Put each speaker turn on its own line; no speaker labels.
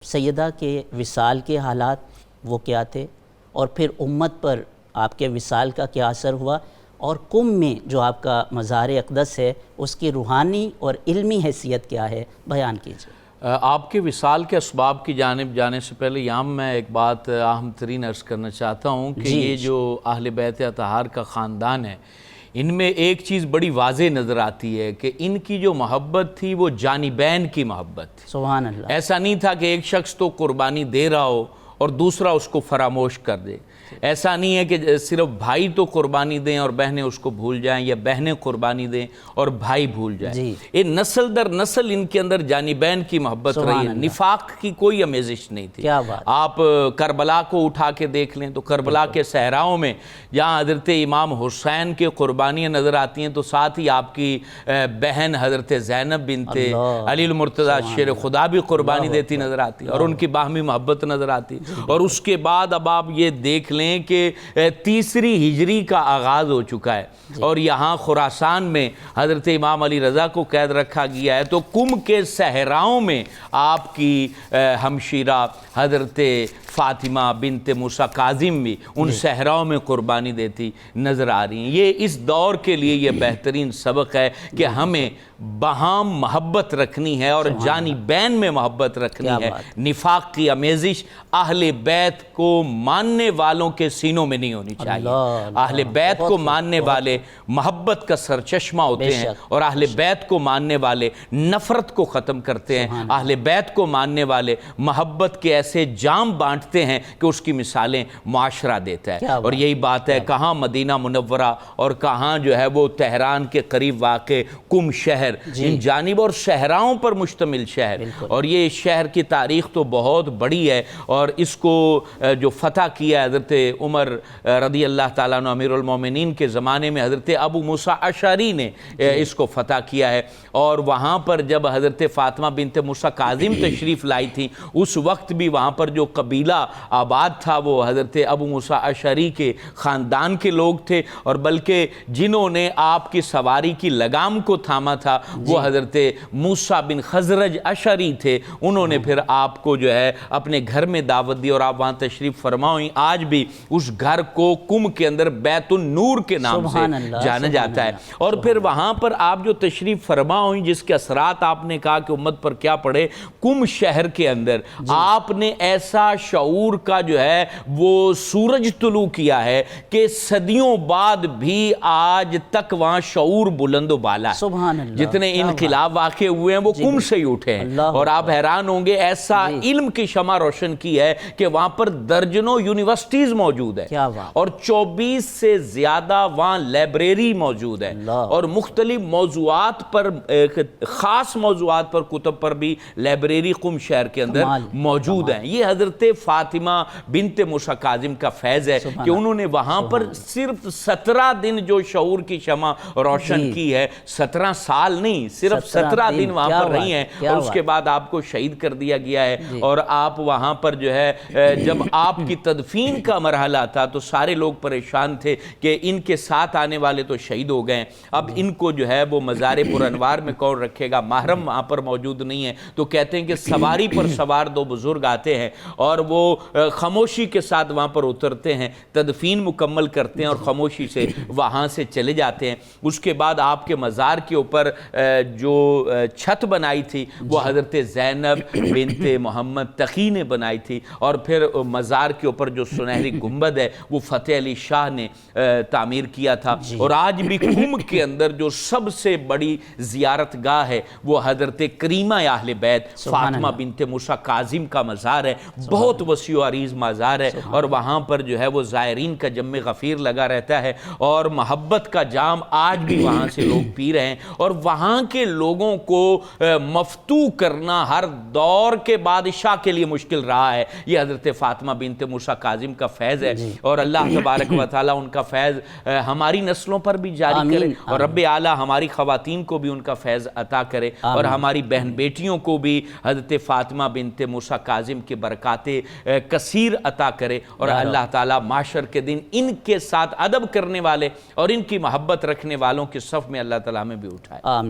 سیدہ کے وصال کے حالات وہ کیا تھے، اور پھر امت پر آپ کے وصال کا کیا اثر ہوا، اور قم میں جو آپ کا مزار اقدس ہے اس کی روحانی اور علمی حیثیت کیا ہے، بیان کیجئے۔
آپ کے وصال کے اسباب کی جانب جانے سے پہلے یہاں میں ایک بات اہم ترین عرض کرنا چاہتا ہوں کہ یہ جو اہل بیت اطہار کا خاندان ہے، ان میں ایک چیز بڑی واضح نظر آتی ہے کہ ان کی جو محبت تھی وہ جانبین کی محبت تھی۔
سبحان اللہ۔
ایسا نہیں تھا کہ ایک شخص تو قربانی دے رہا ہو اور دوسرا اس کو فراموش کر دے۔ ایسا نہیں ہے کہ صرف بھائی تو قربانی دیں اور بہنیں اس کو بھول جائیں، یا بہنیں قربانی دیں اور بھائی بھول جائیں۔ یہ نسل در نسل ان کے اندر جانبین کی محبت رہی ہے، نفاق کی کوئی آمیزش نہیں تھی۔ آپ کربلا کو اٹھا کے دیکھ لیں تو کربلا کے صحراؤں میں جہاں حضرت امام حسین کے قربانیاں نظر آتی ہیں تو ساتھ ہی آپ کی بہن حضرت زینب بنت علی المرتضیٰ شیر خدا بھی قربانی دیتی نظر آتی ہے، اور ان کی باہمی محبت نظر آتی ہے۔ اور اس کے بعد اب آپ یہ دیکھ لیں کہ تیسری ہجری کا آغاز ہو چکا ہے، اور یہاں خراسان میں حضرت امام علی رضا کو قید رکھا گیا ہے، تو قم کے صحراؤں میں آپ کی ہمشیرہ حضرت فاطمہ بنت موسیٰ کاظم بھی ان صحراؤں میں قربانی دیتی نظر آ رہی ہیں۔ یہ اس دور کے لیے یہ بہترین سبق ہے کہ ہمیں باہم محبت رکھنی ہے اور جانبین میں محبت رکھنی ہے۔ نفاق کی آمیزش اہل بیت کو ماننے والوں کے سینوں میں نہیں ہونی چاہیے۔ اہل بیت کو ماننے والے محبت کا سرچشمہ ہوتے ہیں، اور اہل بیت کو ماننے والے نفرت کو ختم کرتے ہیں۔ اہل بیت کو ماننے والے محبت کے ایسے جام بانٹتے ہیں کہ اس کی مثالیں معاشرہ دیتا ہے۔ اور یہی بات ہے کہاں مدینہ منورہ اور کہاں جو ہے وہ تہران کے قریب واقع قم شہر، ان جانب اور صحراؤں پر مشتمل شہر، اور یہ شہر کی تاریخ تو بہت بڑی ہے، اور اس کو جو فتح کیا حضرت عمر رضی اللہ تعالیٰ عنہ امیر المومنین کے زمانے میں حضرت ابو موسیٰ اشعری نے اس کو فتح کیا ہے۔ اور وہاں پر جب حضرت فاطمہ بنت موسیٰ کاظم تشریف لائی تھی، اس وقت بھی وہاں پر جو قبیلہ آباد تھا وہ حضرت ابو موسیٰ اشعری کے خاندان کے لوگ تھے، اور بلکہ جنہوں نے آپ کی سواری کی لگام کو تھاما تھا وہ حضرت موسیٰ بن خزرج اشعری تھے۔ انہوں نے پھر آپ کو جو ہے اپنے گھر میں دعوت دی، اور آپ وہاں تشریف فرما ہوئی۔ آج بھی اس گھر کو قم کے اندر بیت النور کے نام سے جانا جاتا ہے۔ اور پھر وہاں پر آپ جو تشریف فرما ہوئی، جس کے اثرات آپ نے کہا کہ امت پر کیا پڑے، قم شہر کے اندر آپ نے ایسا شعور کا جو ہے وہ سورج طلوع کیا ہے کہ صدیوں بعد بھی آج تک وہاں شعور بلند و بالا ہے۔ جتنے انقلاب واقع ہوئے ہیں وہ قم سے ہی اٹھے ہیں، اور آپ حیران ہوں گے ایسا علم کی شمع روشن کی ہے کہ وہاں پر درجنوں یونیورسٹیز موجود ہیں، اور 24 سے زیادہ وہاں لائبریری موجود ہے، اور مختلف موضوعات پر خاص موضوعات پر کتب پر بھی لائبریری قم شہر کے اندر موجود ہیں۔ یہ حضرت فاطمہ بنت موسیٰ کاظم کا فیض ہے کہ انہوں نے وہاں پر صرف 17 دن جو شعور کی شمع روشن کی ہے، 17 سال نہیں، صرف 17 دن وہاں پر رہی ہیں، اور اس کے بعد آپ کو شہید کر دیا گیا ہے۔ اور آپ وہاں پر جو ہے جب آپ کی تدفین کا مرحلہ تھا تو سارے لوگ پریشان تھے کہ ان کے ساتھ آنے والے تو شہید ہو گئے، اب ان کو جو ہے وہ مزار پر انوار میں کون رکھے گا، محرم وہاں پر موجود نہیں ہے۔ تو کہتے ہیں کہ سواری پر سوار دو بزرگ آتے ہیں، اور وہ خاموشی کے ساتھ وہاں پر اترتے ہیں، تدفین مکمل کرتے ہیں اور خاموشی سے وہاں سے چلے جاتے ہیں۔ اس کے بعد آپ کے مزار کے اوپر جو چھت بنائی تھی وہ حضرت زینب بنت محمد تقی نے بنائی تھی، اور پھر مزار کے اوپر جو سنہری گنبد ہے وہ فتح علی شاہ نے تعمیر کیا تھا۔ اور آج بھی قم کے اندر جو سب سے بڑی زیارت گاہ ہے وہ حضرت کریمہ اہل بیت فاطمہ بنت موسیٰ کاظم کا مزار ہے، بہت وسیع و عریض مزار ہے، اور وہاں پر جو ہے وہ زائرین کا جم غفیر لگا رہتا ہے، اور محبت کا جام آج بھی وہاں سے لوگ پی رہے ہیں۔ اور وہاں کے لوگوں کو مفتو کرنا ہر دور کے بادشاہ کے لیے مشکل رہا ہے۔ یہ حضرت فاطمہ بنت موسیٰ کاظم کا فیض ہے، اور اللہ تبارک و تعالیٰ ان کا فیض ہماری نسلوں پر بھی جاری کرے، اور رب اعلیٰ ہماری خواتین کو بھی ان کا فیض عطا کرے، اور ہماری بہن بیٹیوں کو بھی حضرت فاطمہ بنت موسیٰ کاظم کے برکات کثیر عطا کرے، اور اللہ تعالیٰ معاشر کے دن ان کے ساتھ ادب کرنے والے اور ان کی محبت رکھنے والوں کے صف میں اللہ تعالیٰ ہمیں بھی اٹھائے۔
آمین۔